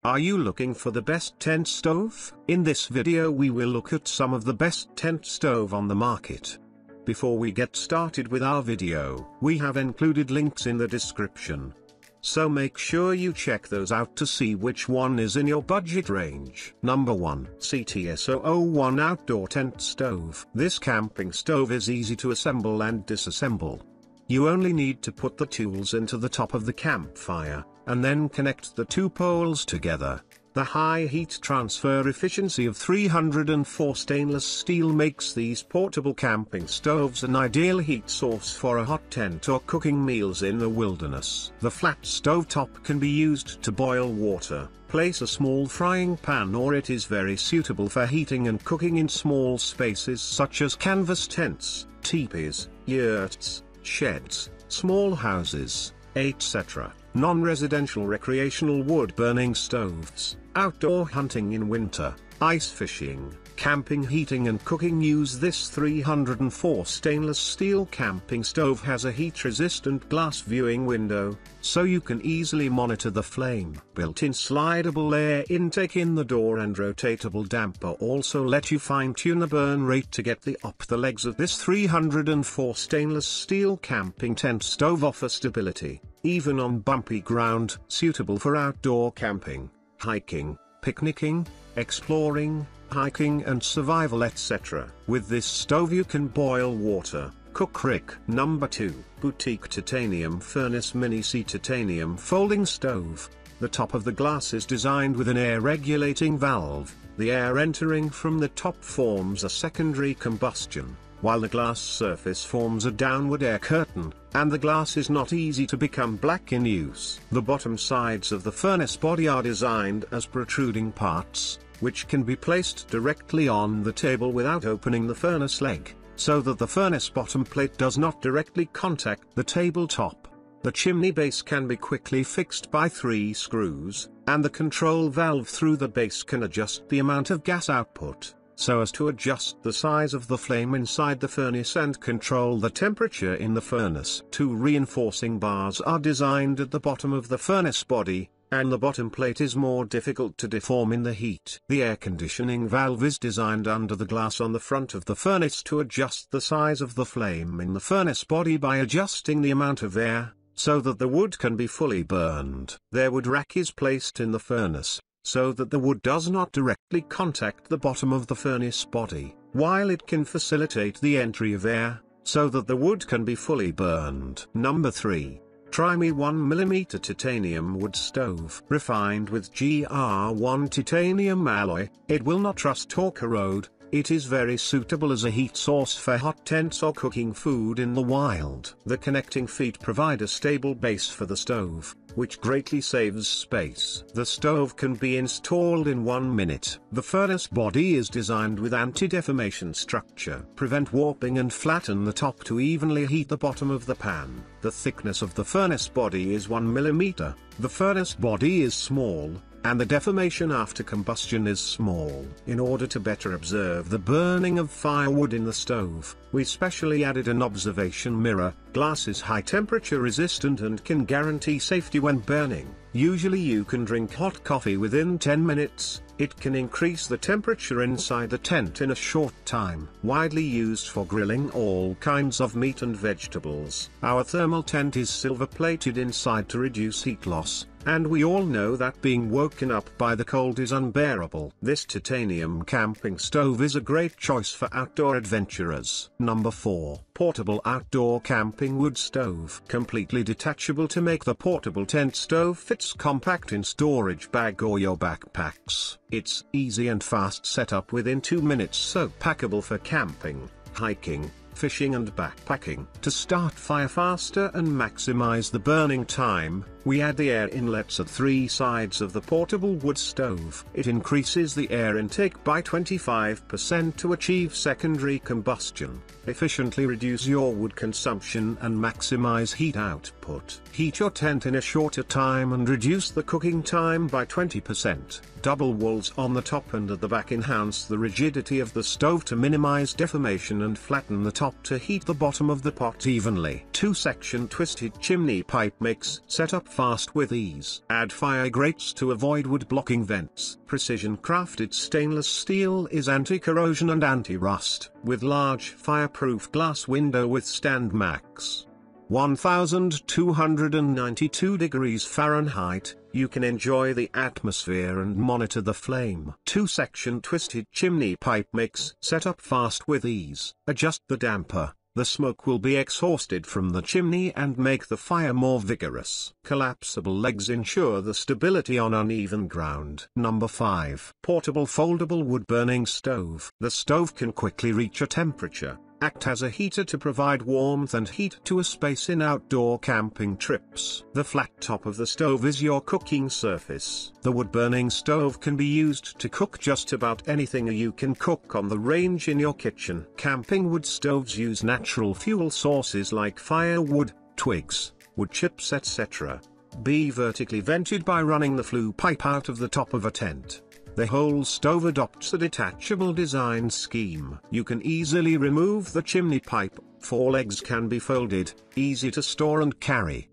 Are you looking for the best tent stove? In this video we will look at some of the best tent stove on the market. Before we get started with our video, we have included links in the description. So make sure you check those out to see which one is in your budget range. Number 1. CTS001 Outdoor Tent Stove. This camping stove is easy to assemble and disassemble. You only need to put the tools into the top of the campfire, and then connect the two poles together. The high heat transfer efficiency of 304 stainless steel makes these portable camping stoves an ideal heat source for a hot tent or cooking meals in the wilderness. The flat stove top can be used to boil water, place a small frying pan, or it is very suitable for heating and cooking in small spaces such as canvas tents, teepees, yurts, sheds, small houses, etc. Non-residential recreational wood-burning stoves, outdoor hunting in winter, ice fishing, camping, heating and cooking. Use this 304 stainless steel camping stove has a heat-resistant glass viewing window, so you can easily monitor the flame. Built-in slidable air intake in the door and rotatable damper also let you fine-tune the burn rate to get the legs of this 304 stainless steel camping tent stove offer stability, even on bumpy ground, suitable for outdoor camping, hiking, picnicking, exploring, hiking and survival, etc. With this stove you can boil water, cook quick. Number 2. Boutique Titanium Furnace Mini C Titanium Folding Stove. The top of the glass is designed with an air regulating valve. The air entering from the top forms a secondary combustion, while the glass surface forms a downward air curtain, and the glass is not easy to become black in use. The bottom sides of the furnace body are designed as protruding parts, which can be placed directly on the table without opening the furnace leg, so that the furnace bottom plate does not directly contact the tabletop. The chimney base can be quickly fixed by 3 screws, and the control valve through the base can adjust the amount of gas output, so as to adjust the size of the flame inside the furnace and control the temperature in the furnace. 2 reinforcing bars are designed at the bottom of the furnace body, and the bottom plate is more difficult to deform in the heat. The air conditioning valve is designed under the glass on the front of the furnace to adjust the size of the flame in the furnace body by adjusting the amount of air, so that the wood can be fully burned. Their wood rack is placed in the furnace, so that the wood does not directly contact the bottom of the furnace body, while it can facilitate the entry of air, so that the wood can be fully burned. Number 3. Tryhomy 1mm Titanium Wood Stove. Refined with GR1 titanium alloy, it will not rust or corrode. It is very suitable as a heat source for hot tents or cooking food in the wild. The connecting feet provide a stable base for the stove, which greatly saves space. The stove can be installed in 1 minute. The furnace body is designed with anti-deformation structure, prevent warping and flatten the top to evenly heat the bottom of the pan. The thickness of the furnace body is 1 mm. The furnace body is small, and the deformation after combustion is small. In order to better observe the burning of firewood in the stove, we specially added an observation mirror. Glass is high temperature resistant and can guarantee safety when burning. Usually you can drink hot coffee within 10 minutes. It can increase the temperature inside the tent in a short time. Widely used for grilling all kinds of meat and vegetables. Our thermal tent is silver plated inside to reduce heat loss, and we all know that being woken up by the cold is unbearable. This titanium camping stove is a great choice for outdoor adventurers. Number 4. Portable Outdoor Camping Wood Stove. Completely detachable to make the portable tent stove fits compact in storage bag or your backpacks. It's easy and fast setup within 2 minutes, so packable for camping, hiking, fishing and backpacking. To start fire faster and maximize the burning time, we add the air inlets at 3 sides of the portable wood stove. It increases the air intake by 25% to achieve secondary combustion, efficiently reduce your wood consumption and maximize heat output. Heat your tent in a shorter time and reduce the cooking time by 20%. Double walls on the top and at the back enhance the rigidity of the stove to minimize deformation and flatten the top to heat the bottom of the pot evenly. 2-section twisted chimney pipe makes setup fast with ease. Add fire grates to avoid wood-blocking vents. Precision-crafted stainless steel is anti-corrosion and anti-rust, with large fireproof glass window withstand max 1292 degrees Fahrenheit. You can enjoy the atmosphere and monitor the flame. 2-section twisted chimney pipe makes setup fast with ease. Adjust the damper. The smoke will be exhausted from the chimney and make the fire more vigorous. Collapsible legs ensure the stability on uneven ground. Number 5. Portable foldable wood-burning stove. The stove can quickly reach a temperature, act as a heater to provide warmth and heat to a space in outdoor camping trips. The flat top of the stove is your cooking surface. The wood-burning stove can be used to cook just about anything you can cook on the range in your kitchen. Camping wood stoves use natural fuel sources like firewood, twigs, wood chips, etc. Be vertically vented by running the flue pipe out of the top of a tent. The whole stove adopts a detachable design scheme. You can easily remove the chimney pipe. 4 legs can be folded, easy to store and carry.